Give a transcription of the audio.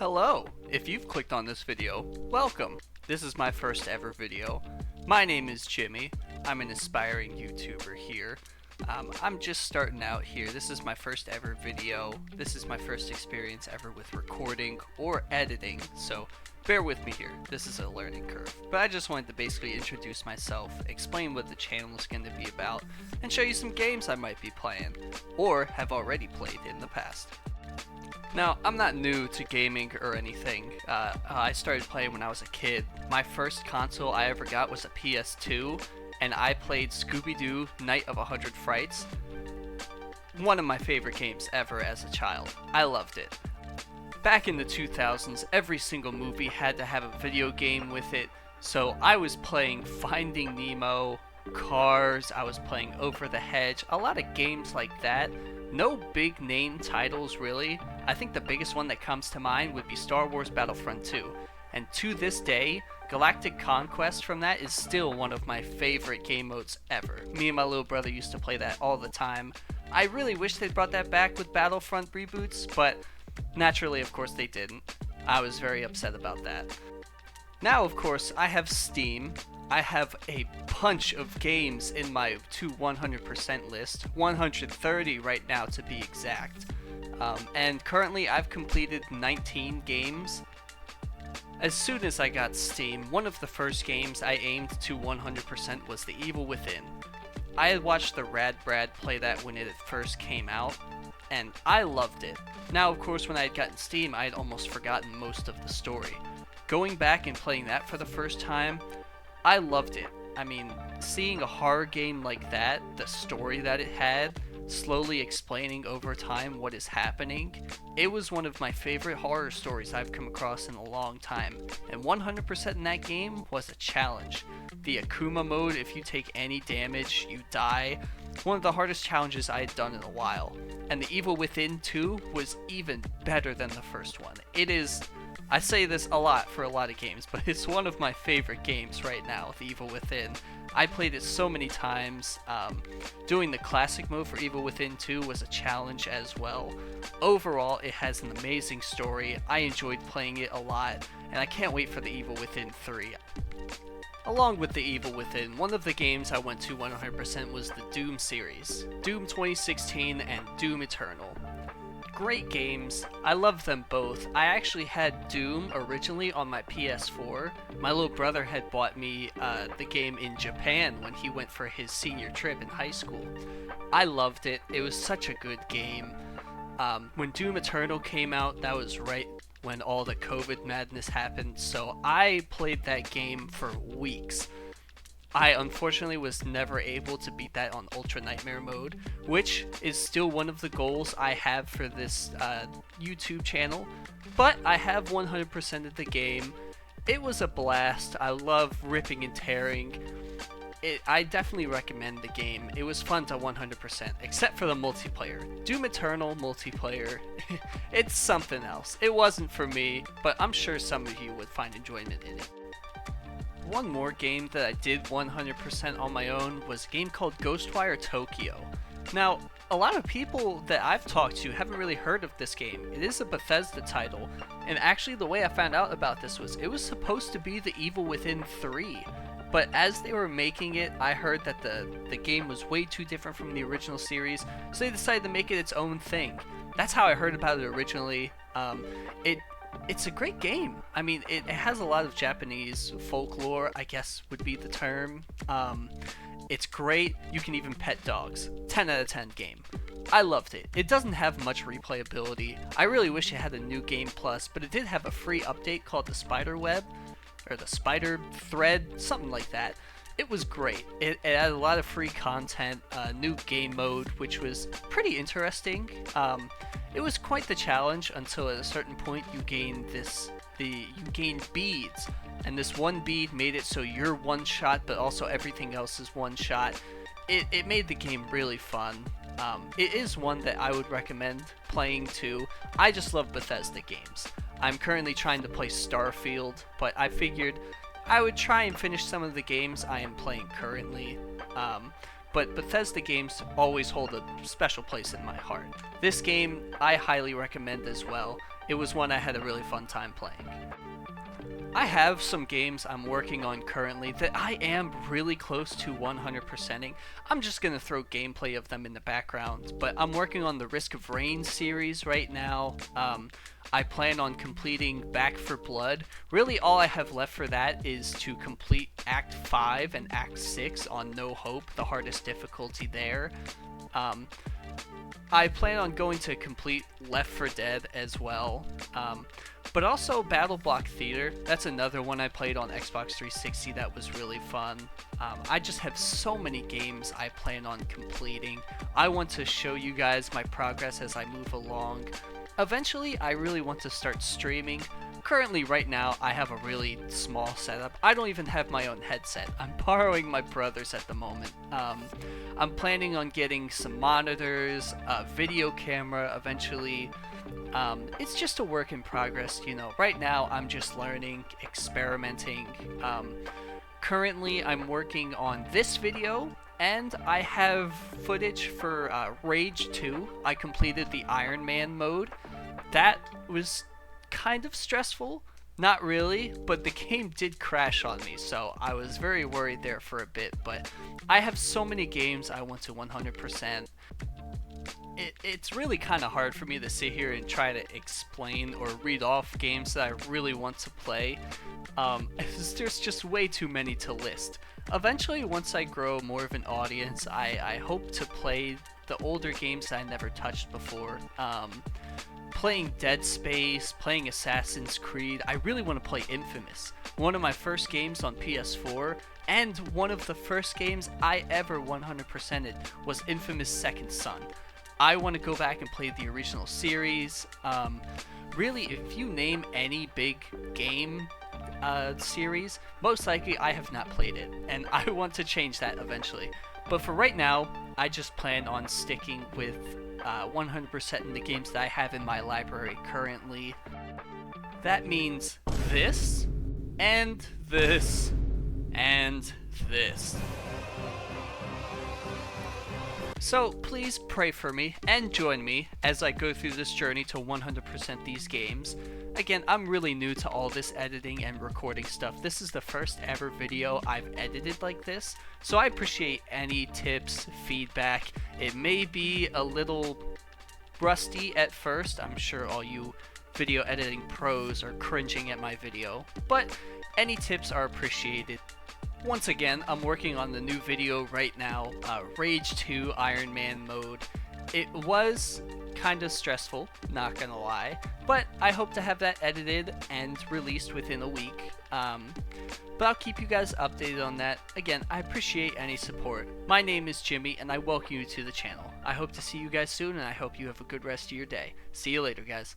Hello! If you've clicked on this video, welcome! This is my first ever video. My name is Jimmy. I'm an aspiring YouTuber here. I'm just starting out here. This is my first ever video. This is my first experience ever with recording or editing, so bear with me here. This is a learning curve. But I just wanted to basically introduce myself, explain what the channel is going to be about, and show you some games I might be playing, or have already played in the past. Now, I'm not new to gaming or anything. I started playing when I was a kid. My first console I ever got was a PS2, and I played Scooby-Doo Night of 100 Frights. One of my favorite games ever as a child. I loved it. Back in the 2000s, every single movie had to have a video game with it, so I was playing Finding Nemo, Cars, I was playing Over the Hedge, a lot of games like that. No big name titles really. I think the biggest one that comes to mind would be Star Wars Battlefront 2. And to this day, Galactic Conquest from that is still one of my favorite game modes ever. Me and my little brother used to play that all the time. I really wish they brought that back with Battlefront reboots, but naturally of course they didn't. I was very upset about that. Now of course I have Steam. I have a bunch of games in my to 100% list, 130 right now to be exact. And currently I've completed 19 games. As soon as I got Steam, one of the first games I aimed to 100% was The Evil Within. I had watched the Rad Brad play that when it first came out, and I loved it. Now of course when I had gotten Steam I had almost forgotten most of the story. Going back and playing that for the first time, I loved it. I mean, seeing a horror game like that, the story that it had, slowly explaining over time what is happening, it was one of my favorite horror stories I've come across in a long time, and 100% in that game was a challenge. The Akuma mode, if you take any damage, you die, one of the hardest challenges I had done in a while, and The Evil Within 2 was even better than the first one. It is, I say this a lot for a lot of games, but it's one of my favorite games right now, The Evil Within. I played it so many times. Doing the classic mode for Evil Within 2 was a challenge as well. Overall, it has an amazing story. I enjoyed playing it a lot, and I can't wait for The Evil Within 3. Along with The Evil Within, one of the games I went to 100% was the Doom series. Doom 2016 and Doom Eternal. Great games. I love them both. I actually had Doom originally on my PS4. My little brother had bought me the game in Japan when he went for his senior trip in high school. I loved it. It was such a good game. When Doom Eternal came out, that was right when all the COVID madness happened, so I played that game for weeks. I unfortunately was never able to beat that on Ultra Nightmare mode, which is still one of the goals I have for this YouTube channel, but I have 100% of the game. It was a blast. I love ripping and tearing. I definitely recommend the game. It was fun to 100%, except for the multiplayer. Doom Eternal multiplayer, it's something else. It wasn't for me, but I'm sure some of you would find enjoyment in it. One more game that I did 100% on my own was a game called Ghostwire Tokyo. Now, a lot of people that I've talked to haven't really heard of this game. It is a Bethesda title, and actually the way I found out about this was it was supposed to be The Evil Within 3, but as they were making it, I heard that the game was way too different from the original series, so they decided to make it its own thing. That's how I heard about it originally. It's a great game. I mean, it has a lot of Japanese folklore, I guess would be the term. It's great. You can even pet dogs. 10 out of 10 game. I loved it. It doesn't have much replayability. I really wish it had a new game plus, but it did have a free update called the Spider Web, or the Spider Thread, something like that. It was great. It had a lot of free content, new game mode, which was pretty interesting. It was quite the challenge until at a certain point you gain beads, and this one bead made it so you're one shot, but also everything else is one shot. It made the game really fun. It is one that I would recommend playing too. I just love Bethesda games. I'm currently trying to play Starfield, but I figured I would try and finish some of the games I am playing currently. But Bethesda games always hold a special place in my heart. This game I highly recommend as well. it was one I had a really fun time playing. I have some games I'm working on currently that I am really close to 100%ing. I'm just going to throw gameplay of them in the background, but I'm working on the Risk of Rain series right now. I plan on completing Back 4 Blood. Really all I have left for that is to complete Act 5 and Act 6 on No Hope, the hardest difficulty there. I plan on going to complete Left 4 Dead as well, but also Battle Block Theater. That's another one I played on Xbox 360 that was really fun. I just have so many games I plan on completing. I want to show you guys my progress as I move along. Eventually, I really want to start streaming. Currently, right now, I have a really small setup. I don't even have my own headset. I'm borrowing my brother's at the moment. I'm planning on getting some monitors, a video camera eventually. It's just a work in progress, you know. Right now, I'm just learning, experimenting. Currently, I'm working on this video, and I have footage for Rage 2. I completed the Iron Man mode. That was kind of stressful. Not really, but the game did crash on me, so I was very worried there for a bit, but I have so many games I want to 100%. It's really kind of hard for me to sit here and try to explain or read off games that I really want to play. There's just way too many to list. Eventually, once I grow more of an audience, I hope to play the older games that I never touched before. Playing Dead Space, playing Assassin's Creed. I really want to play Infamous. One of my first games on PS4, and one of the first games I ever 100%ed was Infamous Second Son. I want to go back and play the original series. Really, if you name any big game series, most likely I have not played it, and I want to change that eventually. But for right now, I just plan on sticking with 100% in the games that I have in my library currently. That means this, and this, and this. So please pray for me and join me as I go through this journey to 100% these games. Again, I'm really new to all this editing and recording stuff. This is the first ever video I've edited like this, so I appreciate any tips, feedback. It may be a little rusty at first. I'm sure all you video editing pros are cringing at my video, but any tips are appreciated. Once again, I'm working on the new video right now, Rage 2 Iron Man mode. It was kind of stressful, not gonna lie, but I hope to have that edited and released within a week. But I'll keep you guys updated on that. Again, I appreciate any support. My name is Jimmy, and I welcome you to the channel. I hope to see you guys soon, and I hope you have a good rest of your day. See you later, guys.